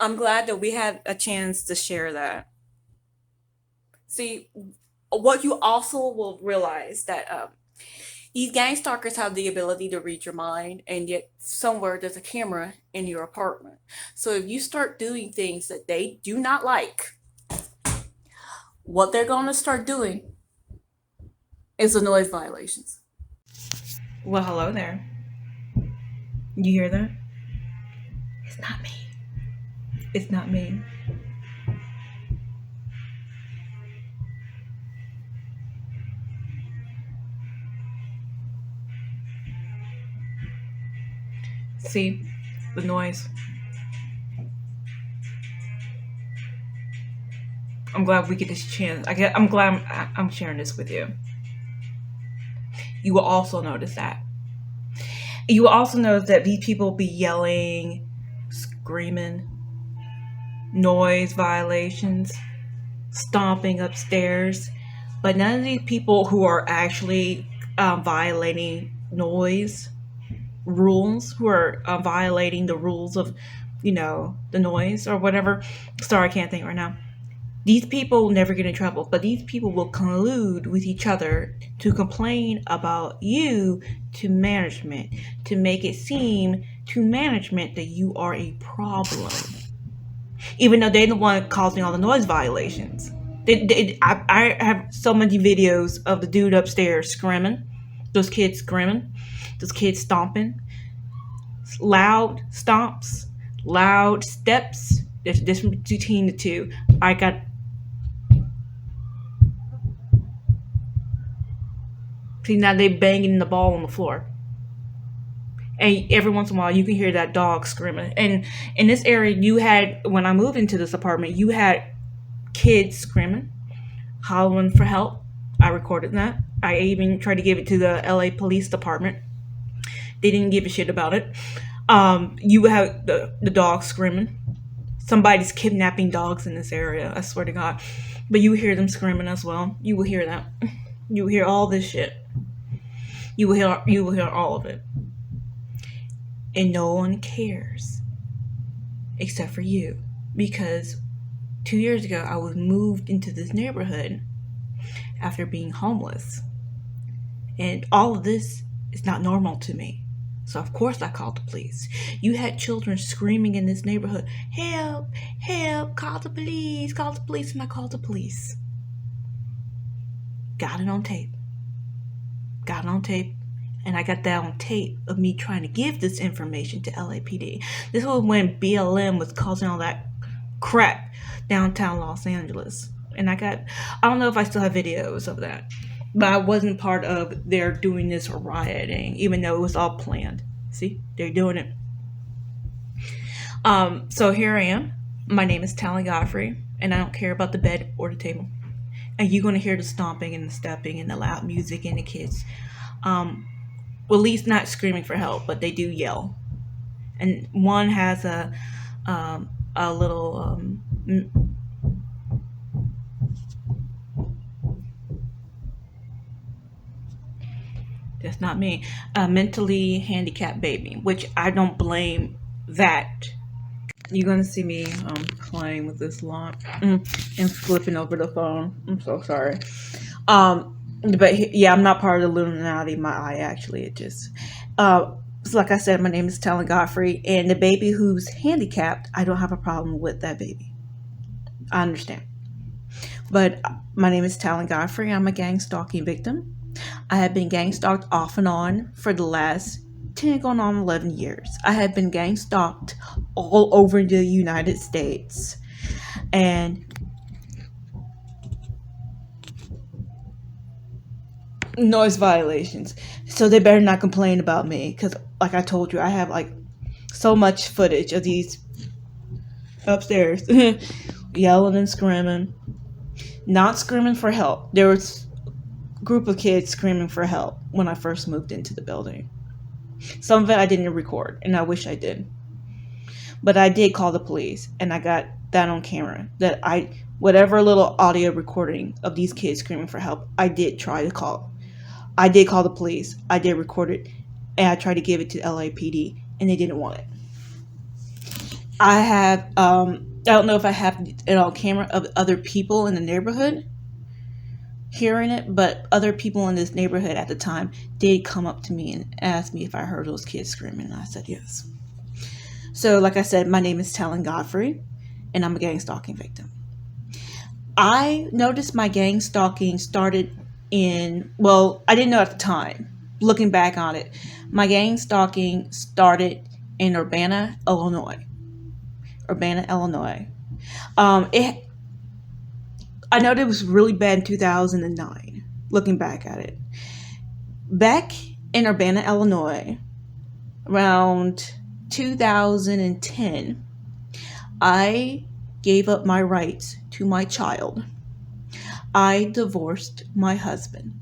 I'm glad that we had a chance to share that. See, what you also will realize that these gang stalkers have the ability to read your mind, and yet somewhere there's a camera in your apartment. So if you start doing things that they do not like, what they're going to start doing is the noise violations. Well, hello there. You hear that? It's not me. It's not me. See, the noise. I'm glad we get this chance. I'm glad I'm sharing this with you. You will also notice that. You will also notice that these people be yelling, screaming, noise violations, stomping upstairs. But none of these people who are actually violating noise rules, who are violating the rules of, the noise or whatever. Sorry, I can't think right now. These people never get in trouble, but these people will collude with each other to complain about you to management, to make it seem to management that you are a problem, even though they're the one causing all the noise violations. I have so many videos of the dude upstairs screaming, those kids screaming, those kids stomping, loud stomps, loud steps. There's a difference between the two. I got See, now they banging the ball on the floor. And every once in a while, you can hear that dog screaming. And in this area, when I moved into this apartment, you had kids screaming, hollering for help. I recorded that. I even tried to give it to the LA Police Department. They didn't give a shit about it. You have the dogs screaming. Somebody's kidnapping dogs in this area, I swear to God. But you hear them screaming as well. You will hear that. You will hear all this shit. You will hear all of it. And no one cares. Except for you. Because 2 years ago I was moved into this neighborhood after being homeless. And all of this is not normal to me. So of course I called the police. You had children screaming in this neighborhood, help, help, call the police, and I called the police. Got it on tape. And I got that on tape of me trying to give this information to LAPD. This was when BLM was causing all that crap downtown Los Angeles. And I don't know if I still have videos of that. But I wasn't part of their doing this rioting, even though it was all planned. See, they're doing it. So here I am. My name is TALAN Godfrey, and I don't care about the bed or the table. And you're going to hear the stomping and the stepping and the loud music and the kids. Well, at least not screaming for help, but they do yell. And one has a little that's not me, a mentally handicapped baby, which I don't blame that. You're gonna see me playing with this lot and flipping over the phone. I'm so sorry. But yeah, I'm not part of the Illuminati. My eye actually, it just. So like I said, my name is TALAN Godfrey, and the baby who's handicapped, I don't have a problem with that baby. I understand. But my name is TALAN Godfrey. I'm a gang stalking victim. I have been gang stalked off and on for the last 10 going on 11 years. I have been gang stalked all over the United States. And noise violations. So they better not complain about me, because like I told you, I have like so much footage of these upstairs yelling and screaming, not screaming for help. There was a group of kids screaming for help when I first moved into the building. Some of it I didn't record, and I wish I did. But I did call the police, and I got that on camera. Whatever little audio recording of these kids screaming for help, I did try to call. I did call the police. I did record it, and I tried to give it to LAPD, and they didn't want it. I have, I don't know if I have it on camera of other people in the neighborhood hearing it, but other people in this neighborhood at the time did come up to me and ask me if I heard those kids screaming, and I said yes. So, like I said, my name is TALAN Godfrey, and I'm a gang stalking victim. I noticed my gang stalking started well, I didn't know at the time. Looking back on it, my gang stalking started in Urbana, Illinois. Urbana, Illinois. It I know it was really bad in 2009. Looking back at it, back in Urbana, Illinois, around 2010, I gave up my rights to my child. I divorced my husband.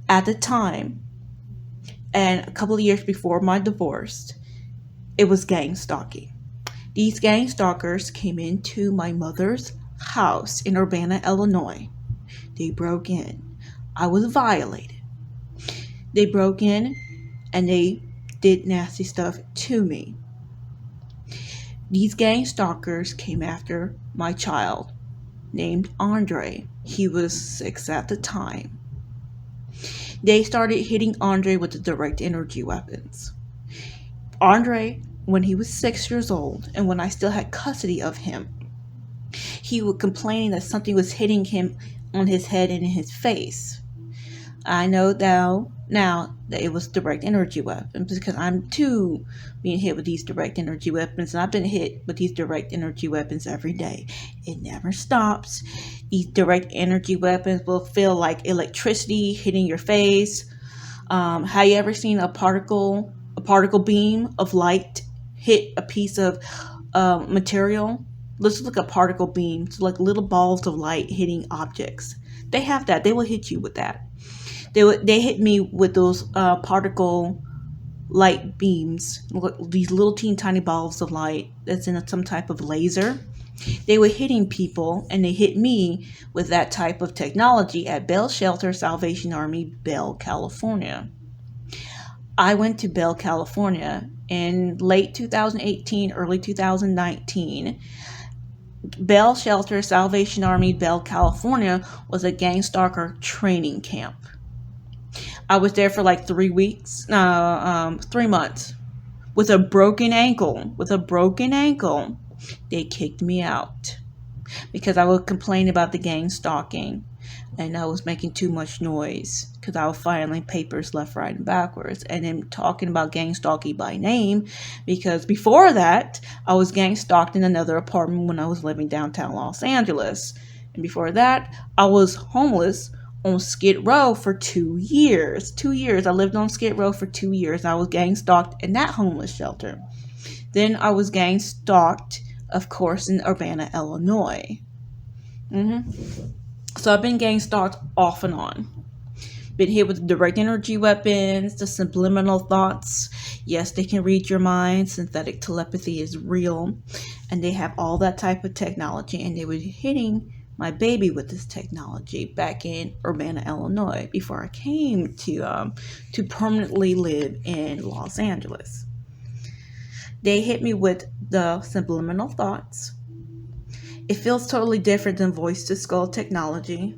At the time, and a couple of years before my divorce, it was gang stalking. These gang stalkers came into my mother's house in Urbana, Illinois. They broke in. I was violated. They broke in and they did nasty stuff to me. These gang stalkers came after my child named Andre. He was 6 at the time. They started hitting Andre with the direct energy weapons. Andre, when he was 6 years old and when I still had custody of him, he would complain that something was hitting him on his head and in his face. I know now that it was direct energy weapons because I'm too being hit with these direct energy weapons, and I've been hit with these direct energy weapons every day. It never stops. These direct energy weapons will feel like electricity hitting your face. Have you ever seen a particle beam of light hit a piece of material? Let's look at particle beams, like little balls of light hitting objects. They have that. They will hit you with that. They hit me with those particle light beams, these little teeny tiny balls of light that's in some type of laser. They were hitting people, and they hit me with that type of technology at Bell Shelter Salvation Army, Bell, California. I went to Bell, California in late 2018, early 2019. Bell Shelter Salvation Army, Bell, California was a gang stalker training camp. I was there for like 3 weeks, 3 months, with a broken ankle. They kicked me out because I would complain about the gang stalking, and I was making too much noise because I was filing papers left, right, and backwards, and then talking about gang stalking by name, because before that, I was gang stalked in another apartment when I was living downtown Los Angeles, and before that, I was homeless on Skid Row for 2 years. 2 years. I lived on Skid Row for 2 years. I was gang stalked in that homeless shelter. Then I was gang stalked, of course, in Urbana, Illinois. So I've been gang stalked off and on. Been hit with direct energy weapons, the subliminal thoughts. Yes, they can read your mind. Synthetic telepathy is real. And they have all that type of technology. And they were hitting my baby with this technology back in Urbana, Illinois, before I came to permanently live in Los Angeles. They hit me with the subliminal thoughts. It feels totally different than voice to skull technology,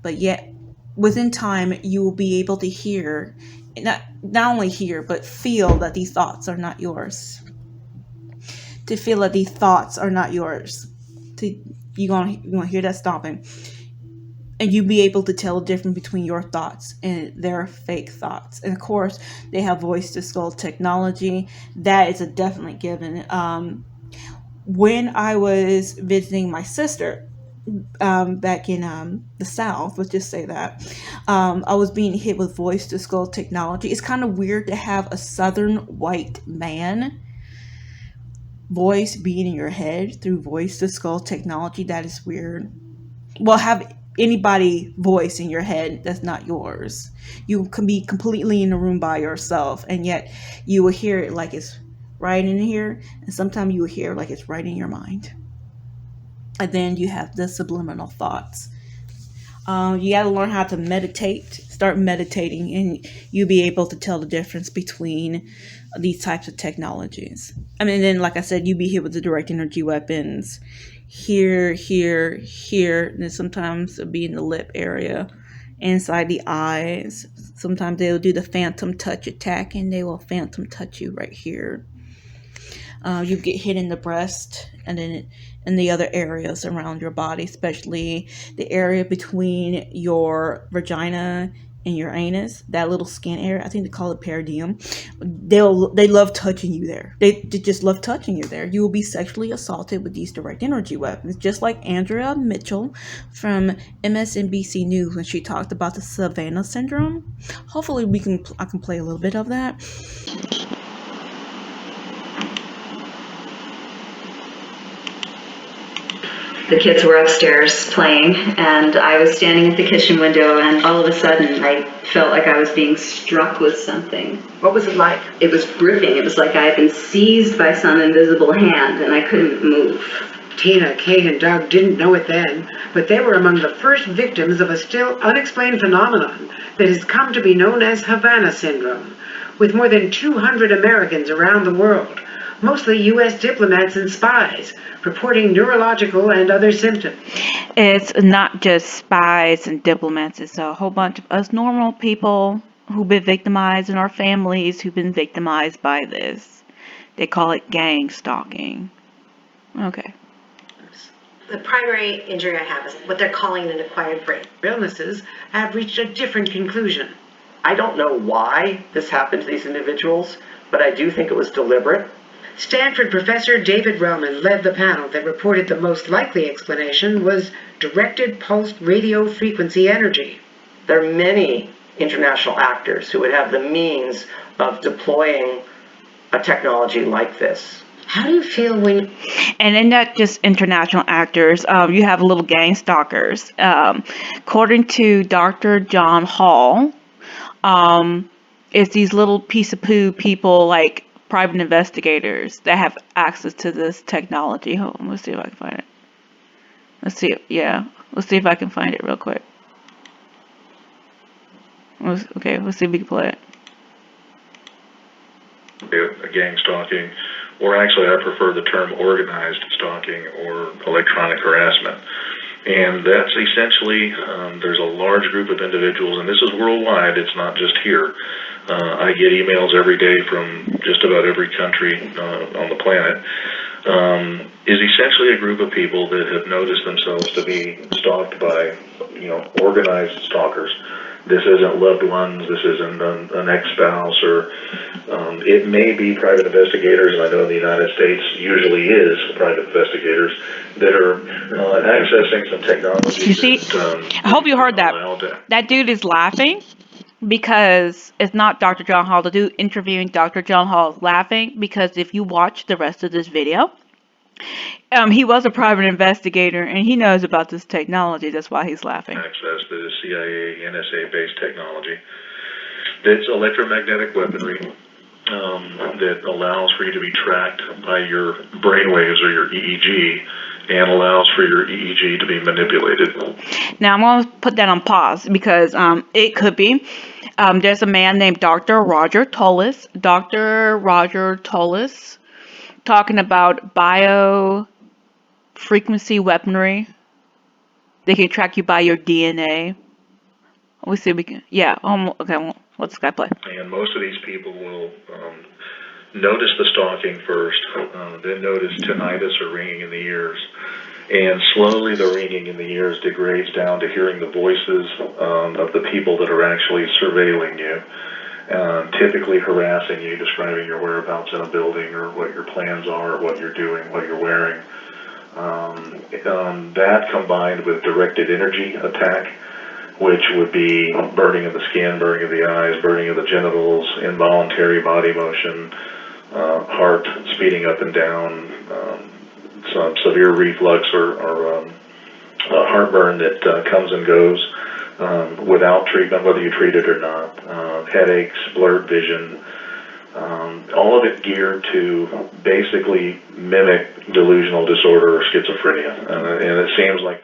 but yet within time you will be able to hear, not only hear, but feel that these thoughts are not yours. To feel that these thoughts are not yours. You're gonna hear that stomping, and you'll be able to tell the difference between your thoughts and their fake thoughts. And of course, they have voice to skull technology. That is a definite given. When I was visiting my sister back in the South, let's just say that, I was being hit with voice to skull technology. It's kind of weird to have a Southern white man voice being in your head through voice to skull technology. That is weird. Well, have anybody voice in your head that's not yours. You can be completely in the room by yourself, and yet you will hear it like it's right in here, and sometimes you will hear it like it's right in your mind. And then you have the subliminal thoughts. You got to learn how to meditate start meditating, and you'll be able to tell the difference between these types of technologies. I mean, then, like I said, you be hit with the direct energy weapons here, here, here, and then sometimes it'll be in the lip area, inside the eyes. Sometimes they'll do the phantom touch attack, and they will phantom touch you right here. You get hit in the breast, and then in the other areas around your body, especially the area between your vagina and your anus, that little skin area. I think they call it peridium. They love touching you there. They just love touching you there. You will be sexually assaulted with these direct energy weapons, just like Andrea Mitchell from MSNBC News when she talked about the Savannah syndrome. Hopefully, I can play a little bit of that. The kids were upstairs playing, and I was standing at the kitchen window, and all of a sudden I felt like I was being struck with something. What was it like? It was gripping. It was like I had been seized by some invisible hand, and I couldn't move. Tina, Kay, and Doug didn't know it then, but they were among the first victims of a still unexplained phenomenon that has come to be known as Havana syndrome, with more than 200 Americans around the world, mostly U.S. diplomats and spies, reporting neurological and other symptoms. It's not just spies and diplomats. It's a whole bunch of us normal people who've been victimized, and our families who've been victimized by this. They call it gang stalking. Okay. The primary injury I have is what they're calling an acquired brain. Illnesses have reached a different conclusion. I don't know why this happened to these individuals, but I do think it was deliberate. Stanford professor David Relman led the panel that reported the most likely explanation was directed pulsed radio frequency energy. There are many international actors who would have the means of deploying a technology like this. How do you feel when... And then not just international actors, you have little gang stalkers. According to Dr. John Hall, it's these little piece of poo people like private investigators that have access to this technology. Hold on, let's see if I can find it. Let's see if I can find it real quick. Let's see if we can play it. A gang stalking, or actually I prefer the term organized stalking or electronic harassment. And that's essentially, there's a large group of individuals, and this is worldwide, it's not just here. I get emails every day from just about every country on the planet. Is essentially a group of people that have noticed themselves to be stalked by, organized stalkers. This isn't loved ones, this isn't an ex-spouse, or it may be private investigators, and I know in the United States usually is private investigators that are accessing some technology. You see, I hope you heard that. That dude is laughing because it's not Dr. John Hall. The dude interviewing Dr. John Hall is laughing because if you watch the rest of this video, he was a private investigator and he knows about this technology. That's why he's laughing. Access to CIA, NSA-based technology. That's electromagnetic weaponry that allows for you to be tracked by your brainwaves or your EEG, and allows for your EEG to be manipulated. Now I'm going to put that on pause because it could be. There's a man named Dr. Roger Tolces. Dr. Roger Tolces talking about bio-frequency weaponry. They can track you by your DNA. We see we can. Yeah. Okay. Well, let this guy play. And most of these people will notice the stalking first, then notice tinnitus or ringing in the ears, and slowly the ringing in the ears degrades down to hearing the voices of the people that are actually surveilling you, typically harassing you, describing your whereabouts in a building or what your plans are, or what you're doing, what you're wearing. That combined with directed energy attack, which would be burning of the skin, burning of the eyes, burning of the genitals, involuntary body motion, heart speeding up and down, some severe reflux or heartburn that comes and goes without treatment, whether you treat it or not, headaches, blurred vision, all of it geared to basically mimic delusional disorder or schizophrenia. And it seems like the